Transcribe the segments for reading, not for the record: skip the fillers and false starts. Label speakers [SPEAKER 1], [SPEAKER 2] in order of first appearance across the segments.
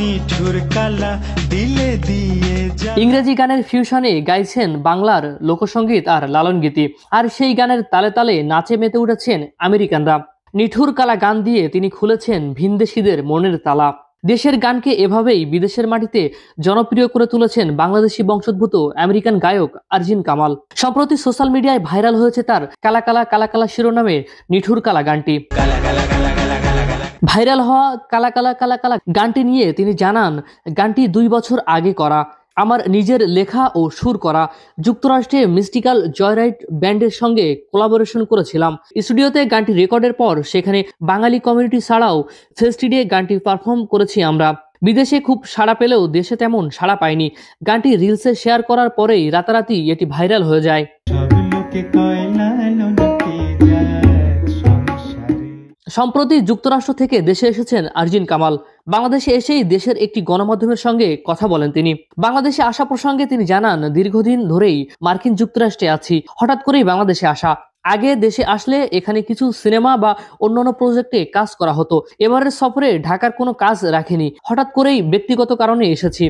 [SPEAKER 1] নিঠুর কালা দিলে দিয়ে যা।
[SPEAKER 2] ইংরেজি গানের ফিউশনে গাইছেন বাংলার লোকসঙ্গীত আর লালন গীতি, আর সেই গানের তালে তালে নাচে মেতে উঠেছেন আমেরিকানরা। নিঠুর কালা গান দিয়ে তিনি খুলেছেন ভিনদেশীদের মনের তালা। দেশের গানকে এভাবেই বিদেশের মাটিতে জনপ্রিয় করে তুলেছেন বাংলাদেশি বংশোদ্ভূত আমেরিকান গায়ক আরজিন কামাল। সম্প্রতি সোশ্যাল মিডিয়ায় ভাইরাল হয়েছে তার কালা কালা কালা কালা শিরোনামে নিঠুর কালা গানটি। ভাইরাল হওয়া কালা কালা কালা কালা গানটি নিয়ে তিনি জানান, গানটি 2 বছর আগে করা, আমার নিজের লেখা ও সুর করা। যুক্তরাষ্ট্রে মিস্টিক্যাল জয়রাইড ব্যান্ডের সঙ্গে কোলাবোরেশন করেছিলাম। স্টুডিওতে গানটি রেকর্ডের পর সেখানে বাঙালি কমিউনিটি ছাড়াও ফেস্টিডে গানটি পারফর্ম করেছি আমরা। বিদেশে খুব সাড়া পেলেও দেশে তেমন সাড়া পায়নি। গানটি রিলসে শেয়ার করার পরেই রাতারাতি এটি ভাইরাল হয়ে যায়। সম্প্রতি যুক্তরাষ্ট্র থেকে দেশে এসেছেন আরজিন কামাল। বাংলাদেশে এসেই দেশের একটি গণমাধ্যমের সঙ্গে কথা বলেন তিনি। বাংলাদেশে আসা প্রসঙ্গে তিনি জানান, দীর্ঘদিন ধরেই মার্কিন যুক্তরাষ্ট্রে আছি, হঠাৎ করেই বাংলাদেশে আসা। আগে দেশে আসলে এখানে কিছু সিনেমা বা অন্যান্য প্রজেক্টে কাজ করা হতো। এবারের সফরে ঢাকার কোনো কাজ রাখিনি, হঠাৎ করেই ব্যক্তিগত কারণে এসেছি।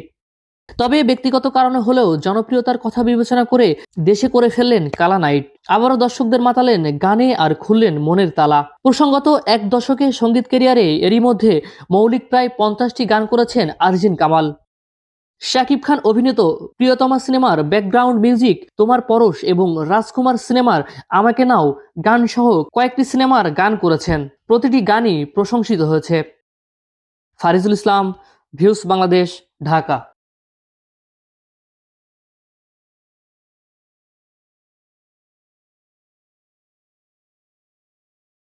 [SPEAKER 2] তবে ব্যক্তিগত কারণে হলেও জনপ্রিয়তার কথা বিবেচনা করে দেশে করে ফেললেন কালা নাইট। আবারও দর্শকদের মাতালেন গানে আর খুললেন মনের তালা। প্রসঙ্গত, 1 দশকে সঙ্গীত ক্যারিয়ারে এরই মধ্যে মৌলিক প্রায় 50টি গান করেছেন আরজিন কামাল। শাকিব খান অভিনীত প্রিয়তমা সিনেমার ব্যাকগ্রাউন্ড মিউজিক তোমার পরশ এবং রাজকুমার সিনেমার আমাকে নাও গান সহ কয়েকটি সিনেমার গান করেছেন। প্রতিটি গানই প্রশংসিত হয়েছে। ফারিজুল ইসলাম, ভিউজ বাংলাদেশ, ঢাকা।